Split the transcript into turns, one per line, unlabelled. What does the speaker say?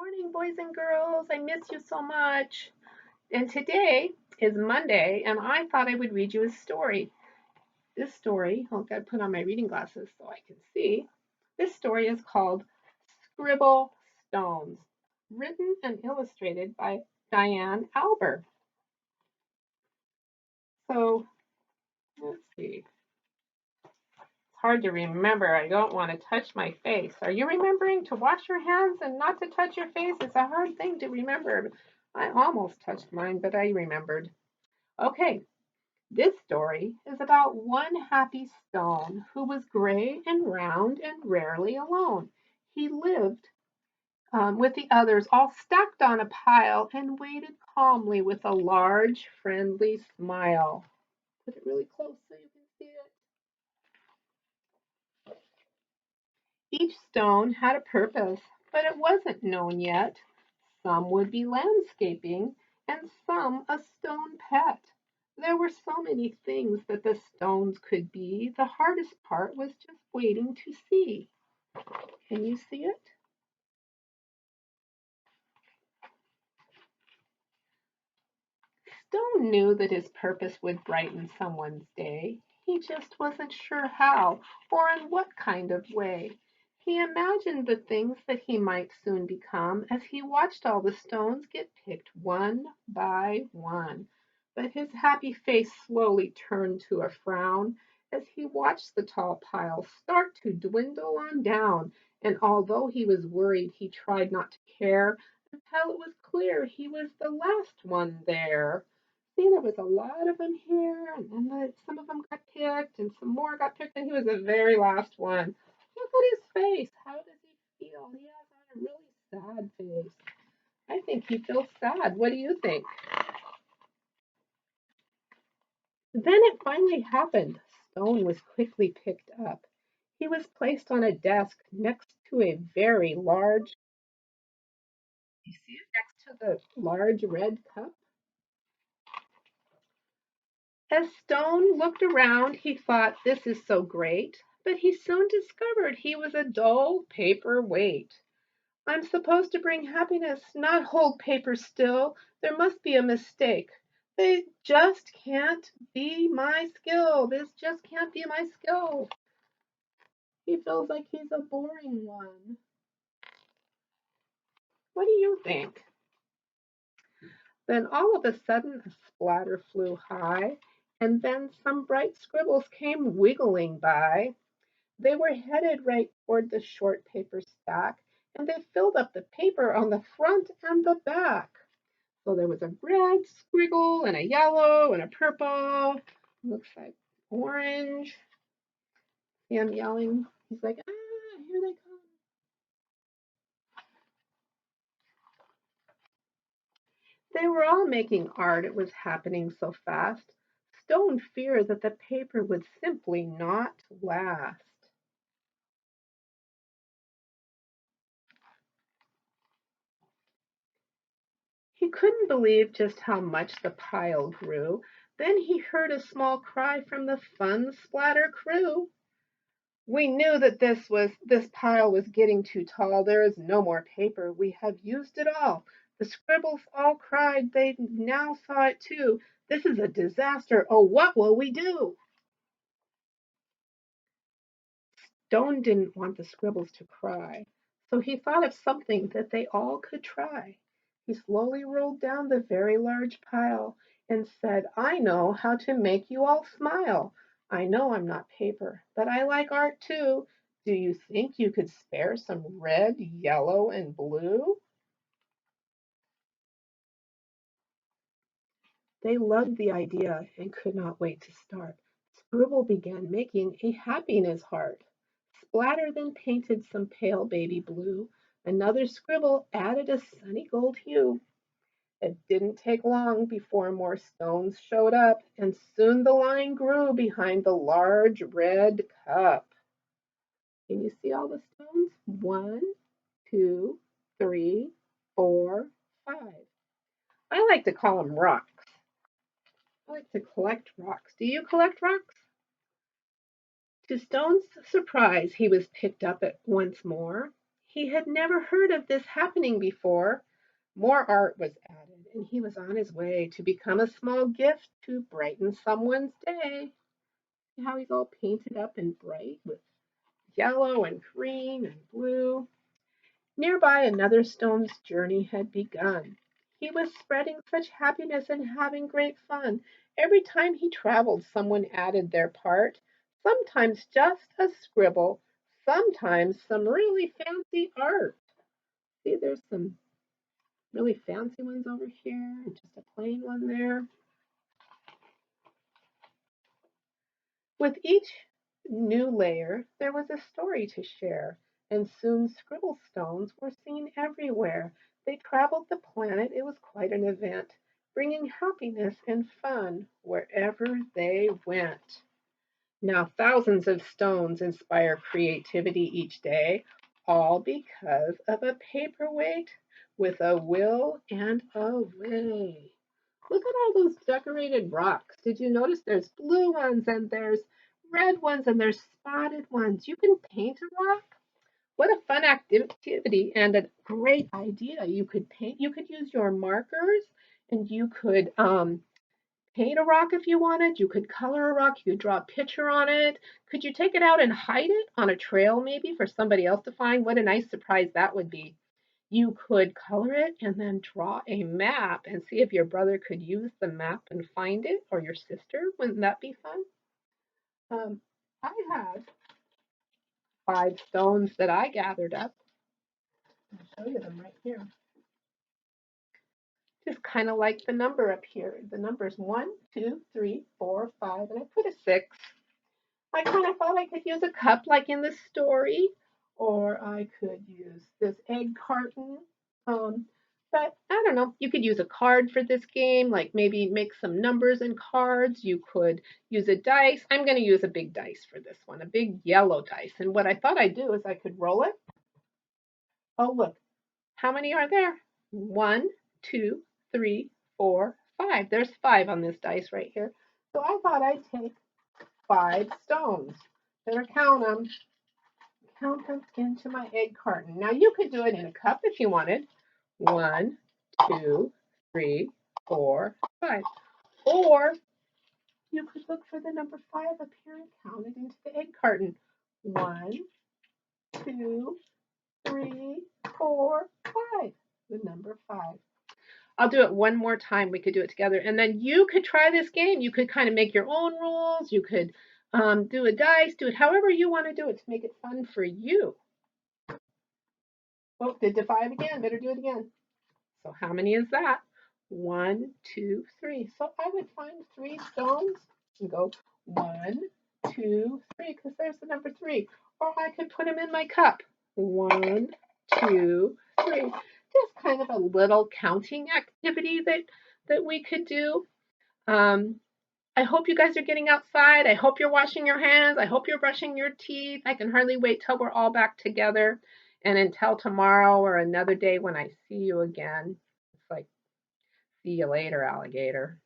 morning, boys and girls. I miss you so much. And today is Monday, and I thought I would read you a story. This story, I've got to put on my reading glasses so I can see. This story is called Scribble Stones, written and illustrated by Diane Alber. So let's see. It's hard to remember. I don't want to touch my face. Are you remembering to wash your hands and not to touch your face? It's a hard thing to remember. I almost touched mine, but I remembered. Okay, this story is about one happy stone who was gray and round and rarely alone. He lived with the others all stacked on a pile and waited calmly with a large, friendly smile. Put it really close so you can see it. Each stone had a purpose, but it wasn't known yet. Some would be landscaping, and some a stone pet. There were so many things that the stones could be. The hardest part was just waiting to see. Can you see it? Stone knew that his purpose would brighten someone's day. He just wasn't sure how or in what kind of way. He imagined the things that he might soon become as he watched all the stones get picked one by one. But his happy face slowly turned to a frown as he watched the tall pile start to dwindle on down. And although he was worried, he tried not to care until it was clear he was the last one there. See, there was a lot of them here, and then some of them got picked, and some more got picked, and he was the very last one. Look at his face. How does he feel? He has on a really sad face. I think he feels sad. What do you think? Then it finally happened. Stone was quickly picked up. He was placed on a desk next to a very large, you see it next to the large red cup? As Stone looked around, he thought, "This is so great," but he soon discovered he was a dull paper weight. "I'm supposed to bring happiness, not hold paper still. There must be a mistake. They just can't be my skill. This just can't be my skill." He feels like he's a boring one. What do you think? Then all of a sudden a splatter flew high, and then some bright scribbles came wiggling by. They were headed right toward the short paper stack, and they filled up the paper on the front and the back. So there was a red squiggle and a yellow and a purple. Looks like orange. See him yelling. He's like, "Ah, here they come." They were all making art. It was happening so fast. Stone feared that the paper would simply not last. He couldn't believe just how much the pile grew. Then he heard a small cry from the fun splatter crew. "We knew that this pile was getting too tall. There is no more paper. We have used it all." The scribbles all cried. They now saw it too. "This is a disaster. Oh, what will we do?" Stone didn't want the scribbles to cry, so he thought of something that they all could try. He slowly rolled down the very large pile and said, "I know how to make you all smile. I know I'm not paper, but I like art too. Do you think you could spare some red, yellow, and blue?" They loved the idea and could not wait to start. Scribble began making a happiness heart. Splatter then painted some pale baby blue. Another scribble added a sunny gold hue. It didn't take long before more stones showed up, and soon the line grew behind the large red cup. Can you see all the stones? One, two, three, four, five. I like to call them rocks. I like to collect rocks. Do you collect rocks? To Stone's surprise, he was picked up at once more. He had never heard of this happening before. More art was added, and he was on his way to become a small gift to brighten someone's day. See how he's all painted up and bright with yellow and green and blue. Nearby, another stone's journey had begun. He was spreading such happiness and having great fun. Every time he traveled, someone added their part, sometimes just a scribble, sometimes some really fancy art. See, there's some really fancy ones over here, and just a plain one there. With each new layer, there was a story to share, and soon ScribbleStones were seen everywhere. They traveled the planet. It was quite an event, bringing happiness and fun wherever they went. Now, thousands of stones inspire creativity each day, all because of a paperweight with a will and a way. Look at all those decorated rocks. Did you notice there's blue ones and there's red ones and there's spotted ones? You can paint a rock. What a fun activity and a great idea. You could paint, you could use your markers and you could paint a rock if you wanted. You could color a rock. You could draw a picture on it. Could you take it out and hide it on a trail maybe for somebody else to find? What a nice surprise that would be. You could color it and then draw a map and see if your brother could use the map and find it, or your sister. Wouldn't that be fun? I had 5 stones that I gathered up. I'll show you them right here. Just kind of like the number up here. The number's 1, 2, 3, 4, 5, and I put a 6. I kind of thought I could use a cup like in the story, or I could use this egg carton. But I don't know, you could use a card for this game, like maybe make some numbers and cards. You could use a dice. I'm going to use a big dice for this one, a big yellow dice. And what I thought I'd do is I could roll it. Oh, look, how many are there? 1, 2, 3, 4, 5. There's 5 on this dice right here. So I thought I'd take 5 stones. Better count them. Count them into my egg carton. Now you could do it in a cup if you wanted. 1, 2, 3, 4, 5. Or you could look for the number 5 up here and count it into the egg carton. 1, 2, 3, 4, 5. The number 5. I'll do it one more time. We could do it together. And then you could try this game. You could kind of make your own rules. You could do a dice, do it however you want to do it to make it fun for you. Oh, did the 5 again. Better do it again. So how many is that? 1, 2, 3. So I would find 3 stones and go 1, 2, 3, because there's the number 3. Or I could put them in my cup. 1, 2, 3. Just kind of a little counting activity that we could do. I hope you guys are getting outside. I hope you're washing your hands. I hope you're brushing your teeth. I can hardly wait till we're all back together. And until tomorrow or another day when I see you again, it's like, see you later, alligator.